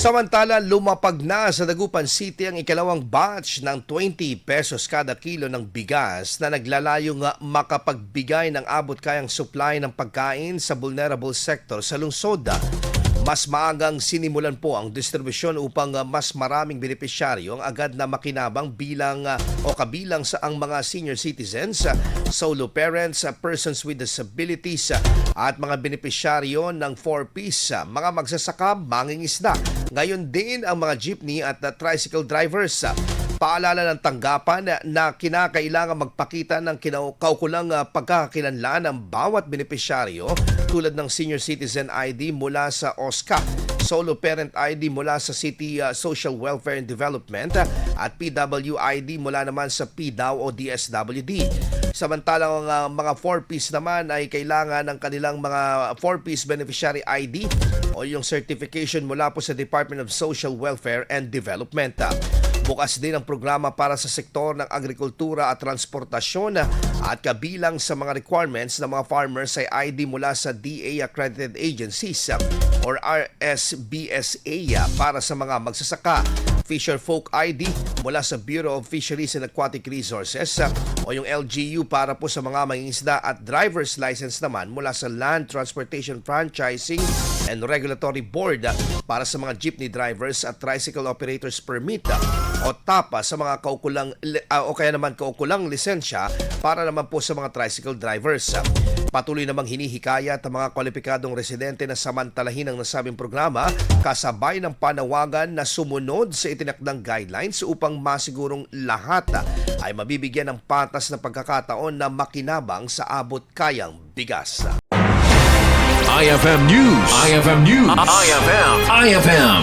Samantala, lumapag na sa Dagupan City ang ikalawang batch ng 20 pesos kada kilo ng bigas na naglalayong makapagbigay ng abot-kayang supply ng pagkain sa vulnerable sector sa lungsod. Mas maagang sinimulan po ang distribusyon upang mas maraming benepisyaryo ang agad na makinabang kabilang sa ang mga senior citizens, solo parents, persons with disabilities at mga benepisyaryo ng 4Ps, mga magsasaka, mangingisda. Ngayon din ang mga jeepney at tricycle drivers. Paalala ng tanggapan na kinakailangan magpakita ng kaukulang pagkakakilanlan ng bawat benepisyaryo tulad ng Senior Citizen ID mula sa OSCA, Solo Parent ID mula sa City Social Welfare and Development at PWID mula naman sa PDAW o DSWD. Samantalang mga 4Ps naman ay kailangan ng kanilang mga 4Ps Beneficiary ID o yung certification mula po sa Department of Social Welfare and Development. Bukas din ang programa para sa sektor ng agrikultura at transportasyon at kabilang sa mga requirements ng mga farmers ay ID mula sa DA accredited agencies or RSBSA para sa mga magsasaka, Fisher Folk ID mula sa Bureau of Fisheries and Aquatic Resources o yung LGU para po sa mga mangingisda at driver's license naman mula sa Land Transportation Franchising and Regulatory Board para sa mga jeepney drivers at tricycle operators permit o TAPA sa mga kaukulang lisensya para naman po sa mga tricycle drivers. Patuloy namang hinihikayat ang mga kwalipikadong residente na samantalahin ang nasabing programa kasabay ng panawagan na sumunod sa itinakdang guidelines upang masigurong lahat ay mabibigyan ng patas na pagkakataon na makinabang sa abot-kayang bigas. IFM News. IFM News. IFM.